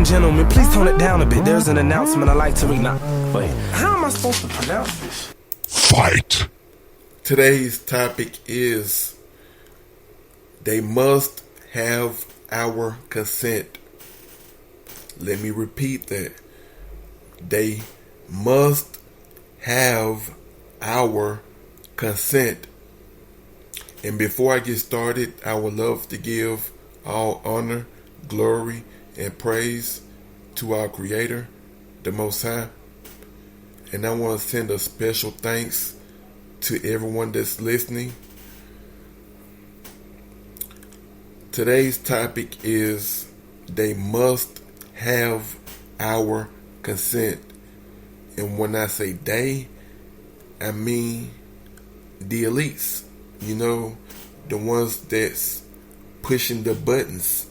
and gentlemen, please tone it down a bit. There's an announcement I'd like to read now. Wait, how am I supposed to pronounce this? Fight! Today's topic is they must have our consent. Let me repeat that. They must have our consent. And before I get started, I would love to give all honor, glory, and praise to our Creator, the Most High. And I want to send a special thanks to everyone that's listening. Today's topic is they must have our consent. And when I say they, I mean the elites. You know, the ones that's pushing the buttons.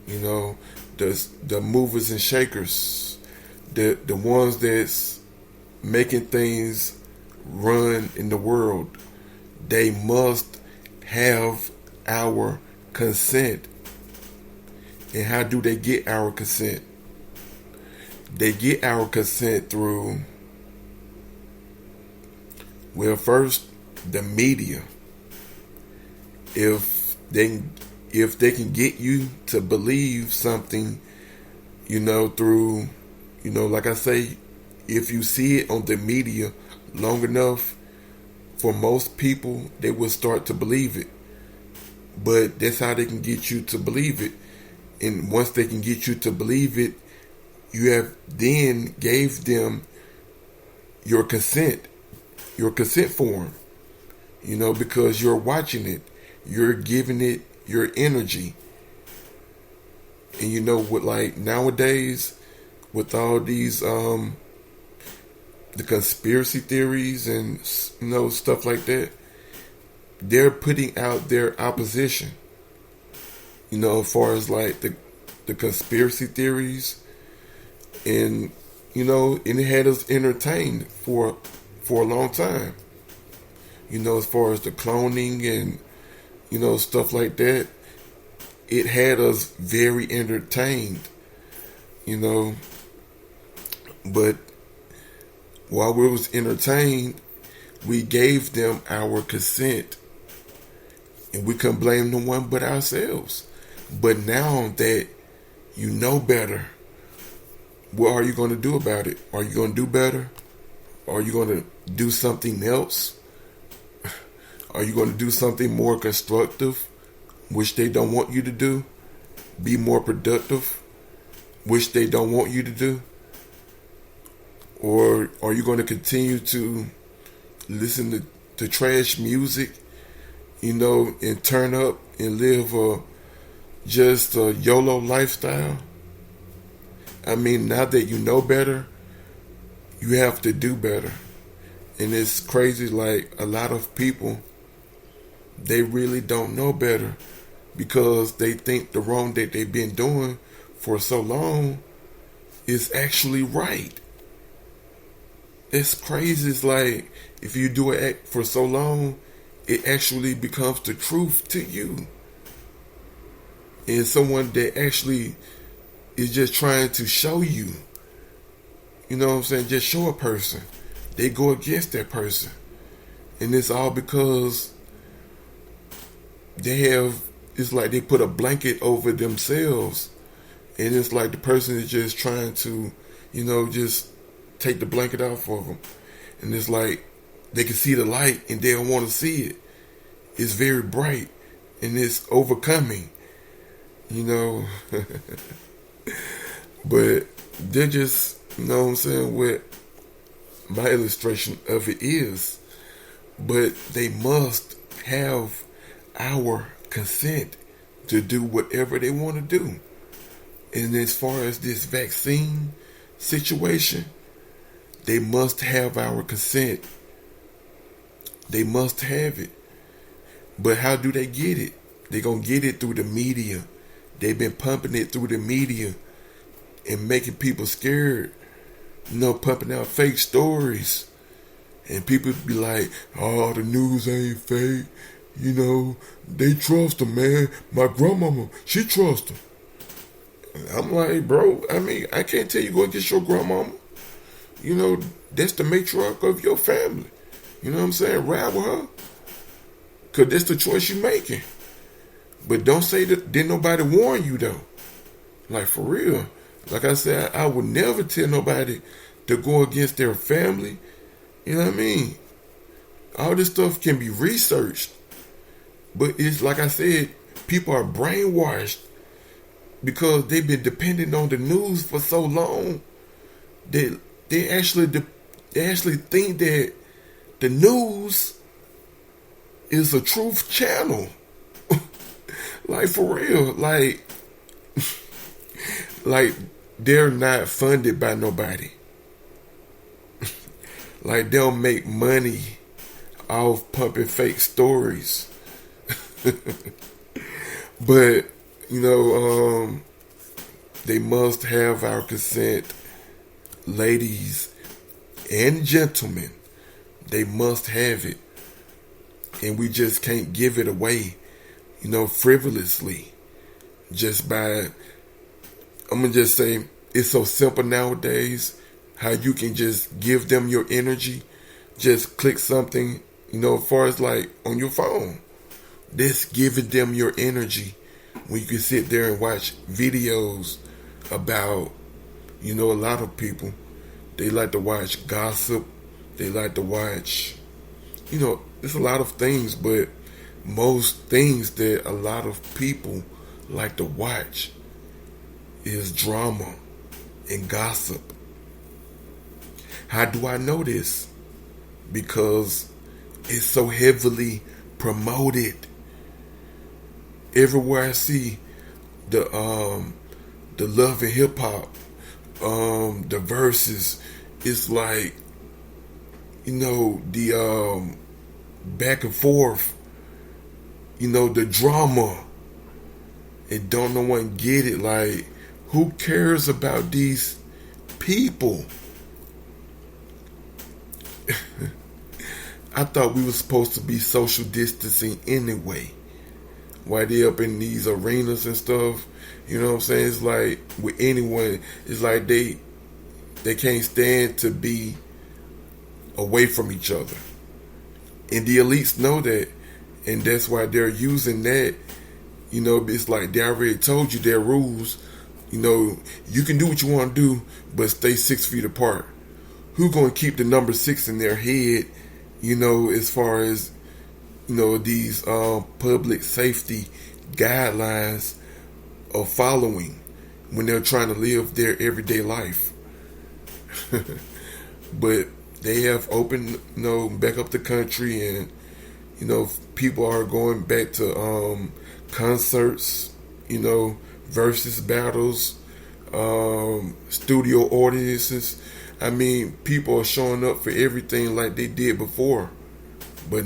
You know, the movers and shakers. The ones that's making things run in the world. They must have our consent. And how do they get our consent? They get our consent through, well, first, the media. If they can get you to believe something, you know, through, you know, like I say, if you see it on the media long enough, for most people, they will start to believe it. But that's how they can get you to believe it. And once they can get you to believe it, you have then gave them your consent form, you know, because you're watching it, you're giving it your energy. And you know what, like nowadays, with all these, the conspiracy theories and, you know, stuff like that, they're putting out their opposition, you know, as far as like the conspiracy theories. And, you know, and it had us entertained for a long time. You know, as far as the cloning and, you know, stuff like that, it had us very entertained, you know. But while we was entertained, we gave them our consent. And we couldn't blame no one but ourselves. But now that you know better, what are you going to do about it? Are you going to do better? Are you going to do something else? Are you going to do something more constructive, which they don't want you to do? Be more productive, which they don't want you to do? Or are you going to continue to listen to trash music, you know, and turn up and live just a YOLO lifestyle? I mean, now that you know better, you have to do better. And it's crazy, like a lot of people, they really don't know better because they think the wrong that they've been doing for so long is actually right. It's crazy. It's like if you do it for so long, it actually becomes the truth to you. And someone that actually is just trying to show you, you know what I'm saying, just show a person, they go against that person. And it's all because it's like they put a blanket over themselves. And it's like the person is just trying to, you know, just take the blanket off of them. And it's like they can see the light and they don't want to see it. It's very bright and it's overcoming, you know. But they're just, you know what I'm saying, what my illustration of it is. But they must have our consent to do whatever they want to do. And as far as this vaccine situation, they must have our consent. They must have it. But how do they get it? They're going to get it through the media. They've been pumping it through the media and making people scared, you know, pumping out fake stories. And people be like, oh, the news ain't fake. You know, they trust them, man. My grandmama, she trusts them. I'm like, bro, I mean, I can't tell you go against your grandmama. You know, that's the matriarch of your family. You know what I'm saying? Ride with her. Because that's the choice you're making. But don't say that didn't nobody warn you, though. Like, for real. Like I said, I would never tell nobody to go against their family. You know what I mean? All this stuff can be researched. But it's like I said, people are brainwashed because they've been depending on the news for so long. They actually think that the news is a truth channel. Like, for real. Like they're not funded by nobody. Like, they'll make money off pumping fake stories. But, you know, they must have our consent, ladies and gentlemen. They must have it. And we just can't give it away, you know, frivolously. Just by, I'm going to just say, it's so simple nowadays how you can just give them your energy. Just click something, you know, as far as like on your phone. This giving them your energy when you can sit there and watch videos about, you know, a lot of people, they like to watch gossip. They like to watch, you know, there's a lot of things, but most things that a lot of people like to watch is drama and gossip. How do I know this? Because it's so heavily promoted. Everywhere I see the love and hip hop, the verses, it's like, you know, the back and forth, you know, the drama. And don't no one get it. Like, who cares about these people? I thought we were supposed to be social distancing anyway. Why they up in these arenas and stuff, you know what I'm saying? It's like with anyone, it's like they can't stand to be away from each other. And the elites know that, and that's why they're using that. You know, it's like they already told you their rules. You know, you can do what you want to do, but stay 6 feet apart. Who's going to keep the number 6 in their head, you know, as far as, you know, these public safety guidelines of following when they're trying to live their everyday life? But they have opened, you know, back up the country, and, you know, people are going back to concerts, you know, versus battles, studio audiences. I mean, people are showing up for everything like they did before. But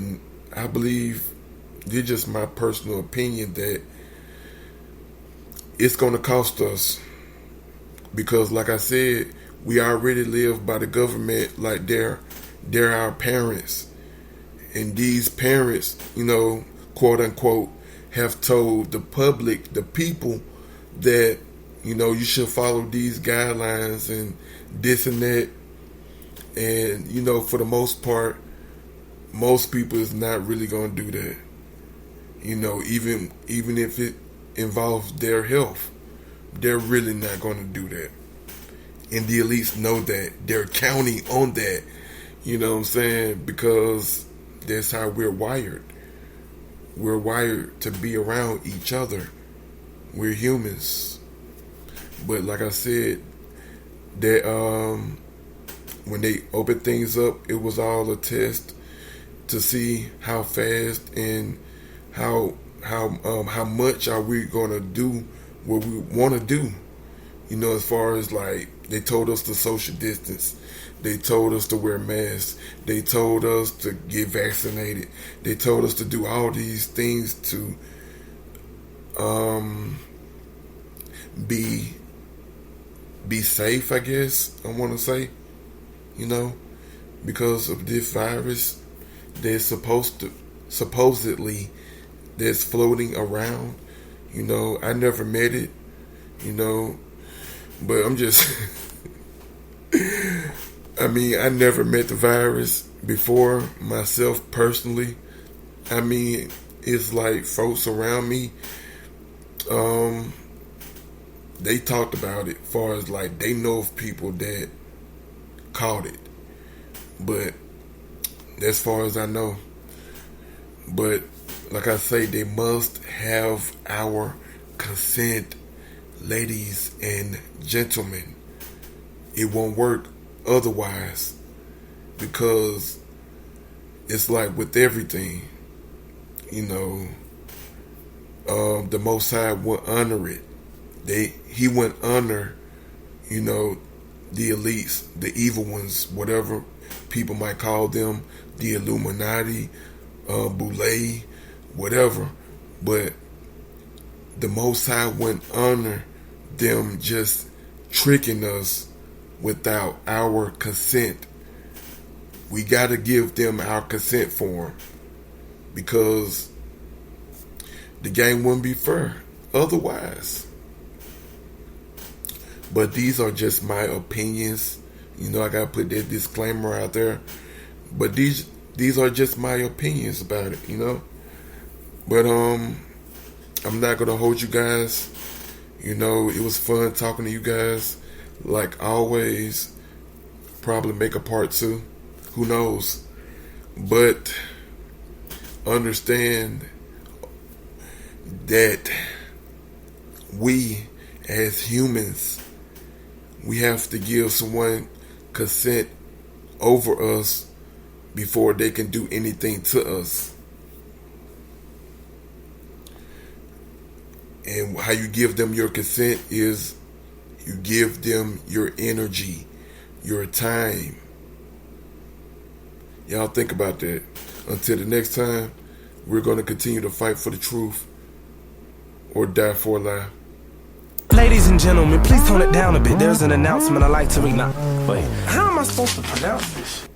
I believe, it's just my personal opinion, that it's going to cost us. Because, like I said, we already live by the government like they're our parents. And these parents, you know, quote unquote, have told the public, the people, that, you know, you should follow these guidelines and this and that. And, you know, for the most part, most people is not really going to do that. You know, even if it involves their health, they're really not going to do that. And the elites know that. They're counting on that. You know what I'm saying? Because that's how we're wired. We're wired to be around each other. We're humans. But like I said, that when they opened things up, it was all a test to see how fast and how much are we gonna do what we want to do. You know, as far as like, they told us to social distance. They told us to wear masks. They told us to get vaccinated. They told us to do all these things to be safe, I guess I want to say, you know, because of this virus that's supposedly that's floating around. You know, I never met it. you know. But I'm just, I mean, I never met the virus before myself personally. I mean, it's like folks around me, they talked about it, far as like they know of people that caught it. But as far as I know, but like I say, they must have our consent, ladies and gentlemen. It won't work otherwise, because it's like with everything, you know, the Most High will honor it. He wouldn't honor, you know, the elites, the evil ones, whatever people might call them, the Illuminati, Boule, whatever. But the Most High wouldn't honor them just tricking us without our consent. We got to give them our consent form, because the game wouldn't be fair otherwise. But these are just my opinions. You know, I gotta put that disclaimer out there. But these are just my opinions about it, you know. But I'm not gonna hold you guys. You know, it was fun talking to you guys. Like always, probably make a part 2. Who knows? But understand that we as humans, we have to give someone consent over us before they can do anything to us. And how you give them your consent is you give them your energy, your time. Y'all think about that. Until the next time, we're going to continue to fight for the truth or die for a lie. Ladies and gentlemen, please tone it down a bit. There's an announcement I like to read now. Wait, how am I supposed to pronounce this shit?